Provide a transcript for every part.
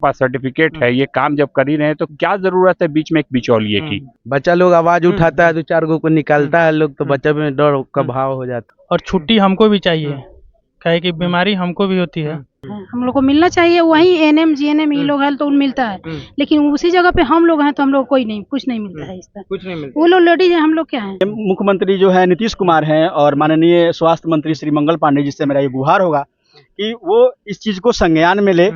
पास certificate है, ये काम जब कर ही रहे हैं तो क्या जरूरत है बीच में एक बिचौलिए की। बच्चा लोग आवाज उठाता है, दो चार गो को निकालता है लोग, तो बच्चा में डर का भाव हो जाता है। और छुट्टी हमको भी चाहिए, काहे कि बीमारी हमको भी होती है। हम लोग को मिलना चाहिए, वही एनएम जीएनएम ये लोग है तो मिलता है, लेकिन उसी जगह पे हम लोग हैं तो हम लोग कोई नहीं, कुछ नहीं मिलता है इसका। कुछ नहीं मिलता। वो लोग लेडीज है, हम लोग क्या है। मुख्यमंत्री जो है नीतीश कुमार हैं और माननीय स्वास्थ्य मंत्री श्री मंगल पांडे जी से मेरा ये गुहार होगा कि वो इस चीज को संज्ञान में ले।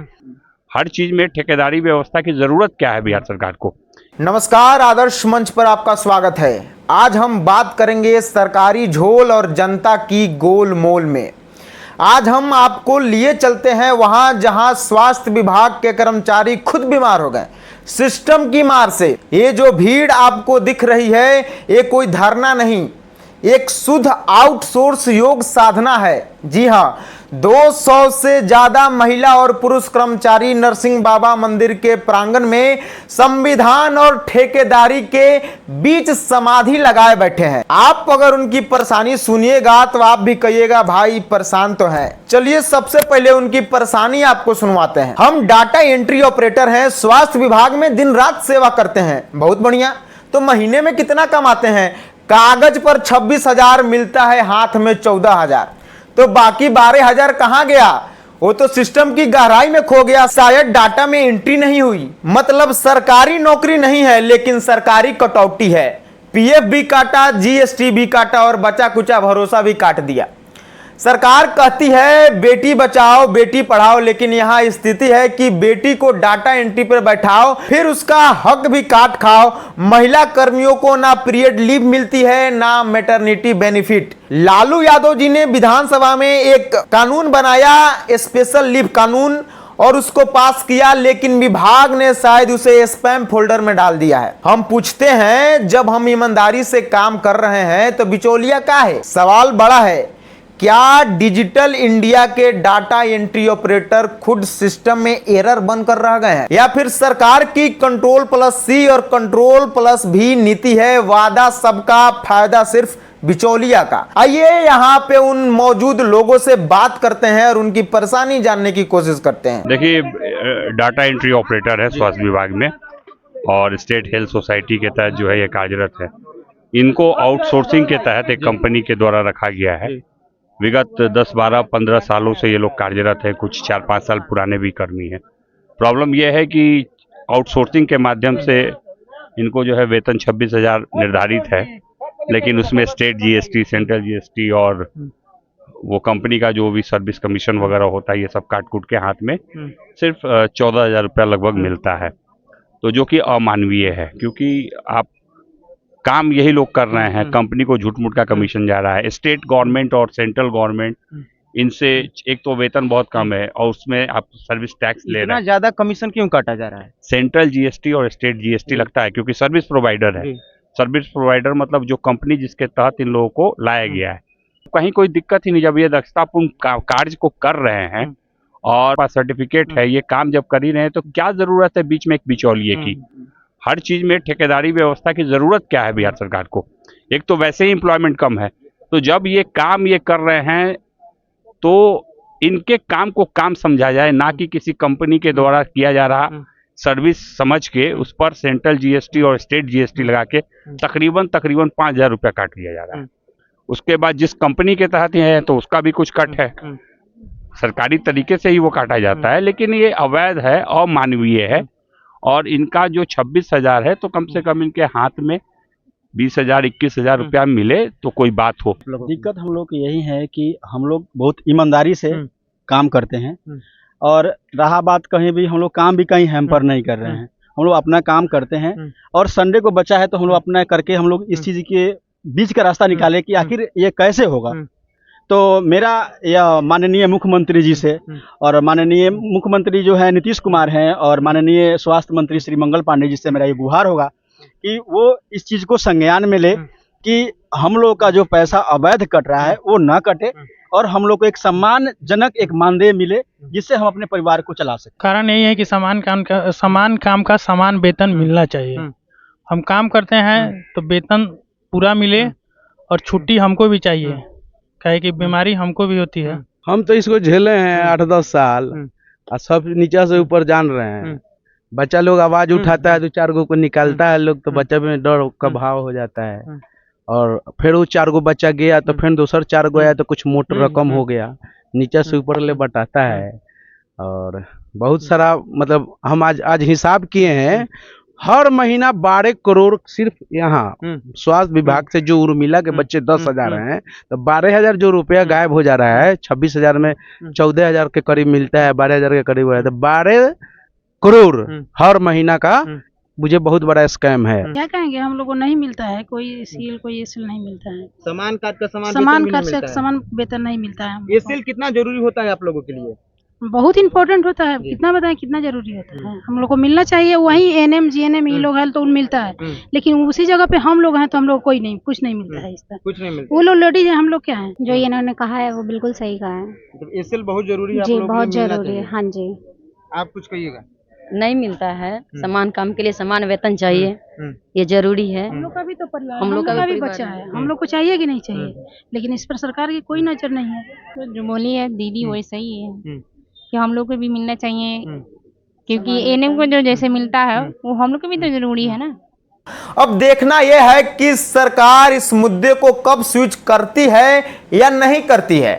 हर चीज में ठेकेदारी व्यवस्था की जरूरत क्या है बिहार सरकार को। नमस्कार, आदर्श मंच पर आपका स्वागत है। आज हम बात करेंगे सरकारी झोल और जनता की गोलमोल में। आज हम आपको लिए चलते हैं वहां जहां स्वास्थ्य विभाग के कर्मचारी खुद बीमार हो गए सिस्टम की मार से। ये जो भीड़ आपको दिख रही है ये कोई धरना नहीं, एक शुद्ध आउटसोर्स योग साधना है। जी हाँ, 200 से ज्यादा महिला और पुरुष कर्मचारी नरसिंह बाबा मंदिर के प्रांगण में संविधान और ठेकेदारी के बीच समाधि लगाए बैठे हैं। आप अगर उनकी परेशानी सुनिएगा तो आप भी कहिएगा भाई परेशान तो है। चलिए सबसे पहले उनकी परेशानी आपको सुनवाते हैं। हम डाटा एंट्री ऑपरेटर हैं, स्वास्थ्य विभाग में दिन रात सेवा करते हैं। बहुत बढ़िया। तो महीने में कितना कमाते हैं? कागज पर 26,000 मिलता है, हाथ में 14,000। तो बाकी 12,000 कहां गया? वो तो सिस्टम की गहराई में खो गया, शायद डाटा में एंट्री नहीं हुई। मतलब सरकारी नौकरी नहीं है लेकिन सरकारी कटौती है। पीएफ भी काटा, जीएसटी भी काटा और बचा कुचा भरोसा भी काट दिया। सरकार कहती है बेटी बचाओ बेटी पढ़ाओ, लेकिन यहाँ स्थिति है कि बेटी को डाटा एंट्री पर बैठाओ फिर उसका हक भी काट खाओ। महिला कर्मियों को ना पीरियड लीव मिलती है ना मैटरनिटी बेनिफिट। लालू यादव जी ने विधानसभा में एक कानून बनाया, स्पेशल लीव कानून, और उसको पास किया, लेकिन विभाग ने शायद उसे स्पैम फोल्डर में डाल दिया है। हम पूछते हैं, जब हम ईमानदारी से काम कर रहे हैं तो बिचौलिया क्या है? सवाल बड़ा है। क्या डिजिटल इंडिया के डाटा एंट्री ऑपरेटर खुद सिस्टम में एरर बनकर रह गए हैं, या फिर सरकार की कंट्रोल प्लस सी और कंट्रोल प्लस भी नीति है, वादा सबका फायदा सिर्फ बिचौलिया का? आइए यहाँ पे उन मौजूद लोगों से बात करते हैं और उनकी परेशानी जानने की कोशिश करते हैं। देखिए, डाटा एंट्री ऑपरेटर है स्वास्थ्य विभाग में और स्टेट हेल्थ सोसाइटी के तहत जो है ये कार्यरत है। इनको आउटसोर्सिंग के तहत एक कंपनी के द्वारा रखा गया है। विगत 10, 12, 15 सालों से ये लोग कार्यरत है, कुछ 4-5 साल पुराने भी कर्मी हैं। प्रॉब्लम यह है कि आउटसोर्सिंग के माध्यम से इनको जो है वेतन 26,000 निर्धारित है, लेकिन उसमें स्टेट जीएसटी, सेंट्रल जीएसटी और वो कंपनी का जो भी सर्विस कमीशन वगैरह होता है ये सब काट कूट के हाथ में सिर्फ 14,000 रुपया लगभग मिलता है। तो जो कि अमानवीय है, क्योंकि आप काम यही लोग कर रहे हैं, कंपनी को झूठ मूठ का कमीशन जा रहा है। स्टेट गवर्नमेंट और सेंट्रल गवर्नमेंट इनसे एक तो वेतन बहुत कम है और उसमें आप सर्विस टैक्स ले रहे हैं। ज्यादा कमीशन क्यों काटा जा रहा है? सेंट्रल जीएसटी और स्टेट जीएसटी लगता है क्योंकि सर्विस प्रोवाइडर है। सर्विस प्रोवाइडर मतलब जो कंपनी जिसके तहत इन लोगों को लाया गया है। कहीं कोई दिक्कत ही नहीं, जब ये दक्षतापूर्ण कार्य को कर रहे हैं और पास सर्टिफिकेट है, ये काम जब कर ही रहे हैं तो क्या जरूरत है बीच में एक बिचौलिए की। हर चीज में ठेकेदारी व्यवस्था की जरूरत क्या है बिहार सरकार को। एक तो वैसे ही एम्प्लॉयमेंट कम है, तो जब ये काम ये कर रहे हैं तो इनके काम को काम समझा जाए, ना कि किसी कंपनी के द्वारा किया जा रहा सर्विस समझ के उस पर सेंट्रल जीएसटी और स्टेट जीएसटी लगा के तकरीबन 5,000 रुपया काट लिया जा रहा है। उसके बाद जिस कंपनी के तहत है तो उसका भी कुछ कट है, सरकारी तरीके से ही वो काटा जाता है, लेकिन ये अवैध है, अमानवीय है। और इनका जो 26,000 है तो कम से कम इनके हाथ में 20,000, 21,000 रुपया मिले तो कोई बात हो। दिक्कत हम लोग की यही है कि हम लोग बहुत ईमानदारी से काम करते हैं और रहा बात कहीं भी हम लोग काम भी कहीं हैम्पर नहीं कर रहे हैं। हम लोग अपना काम करते हैं और संडे को बचा है तो हम लोग अपना करके हम लोग इस चीज़ के बीच का रास्ता निकाले कि आखिर ये कैसे होगा। तो मेरा यह माननीय मुख्यमंत्री जी से, और माननीय मुख्यमंत्री जो है नीतीश कुमार हैं और माननीय स्वास्थ्य मंत्री श्री मंगल पांडे जी से मेरा ये गुहार होगा कि वो इस चीज़ को संज्ञान में ले कि हम लोग का जो पैसा अवैध कट रहा है वो ना कटे और हम लोग को एक सम्मानजनक एक मानदेय मिले जिससे हम अपने परिवार को चला सकें। कारण यही है कि समान काम का समान वेतन मिलना चाहिए। हम काम करते हैं तो वेतन पूरा मिले और छुट्टी हमको भी चाहिए, काहे कि बीमारी हमको भी होती है। हम तो इसको झेले हैं 8-10 साल, और सब नीचे से ऊपर जान रहे हैं। बच्चा लोग आवाज उठाता है, 2-4 गो को निकालता है लोग, तो बच्चा में डर का भाव हो जाता है। और फिर वो 4 गो बच्चा गया तो फिर दूसर 4 गो आया तो कुछ मोट रकम हो गया, नीचे से ऊपर ले बटाता है। और बहुत सारा मतलब हम आज हिसाब किए हैं, हर महीना 12 करोड़ सिर्फ यहाँ स्वास्थ्य विभाग से जो उर्मिला के बच्चे 10,000 हैं, तो 12,000 जो रुपया गायब हो जा रहा है। 26,000 में 14,000 के करीब मिलता है, 12,000 के करीब है, तो 12 करोड़ हर महीना का मुझे बहुत बड़ा स्कैम है। क्या कहेंगे, हम लोग को नहीं मिलता है कोई सील, कोई एसील नहीं मिलता है। समान कार्ड का समान कार्ड से समान वेतन नहीं मिलता है। ये सील कितना जरूरी होता है आप लोगों के लिए? बहुत इम्पोर्टेंट होता है, कितना बताएं कितना जरूरी होता है। हम लोग को मिलना चाहिए, वही एनएम जीएनएम ये लोग है तो उन मिलता है, लेकिन उसी जगह पे हम लोग हैं तो हम लोग कोई नहीं, कुछ नहीं मिलता है इसका। कुछ नहीं मिलता। वो लोग लेडीज है, हम लोग क्या है। जो इन्होंने कहा है वो बिल्कुल सही कहा है ये सील बहुत जरूरी है जी, बहुत जरूरी है। हाँ जी, आप कुछ कहिएगा। नहीं मिलता है, समान काम के लिए समान वेतन चाहिए, ये जरूरी है। हम लोग का भी तो परिवार, हम लोग का भी बच्चा है, हम लोग को चाहिए कि नहीं चाहिए, लेकिन इस पर सरकार की कोई नजर नहीं है। तो जो बोली है दीदी वही सही है कि हम लोग को भी मिलना चाहिए, क्योंकि एनएम को जो जैसे मिलता है वो हम लोग को भी तो जरूरी है ना। अब देखना यह है कि सरकार इस मुद्दे को कब स्विच करती है या नहीं करती है।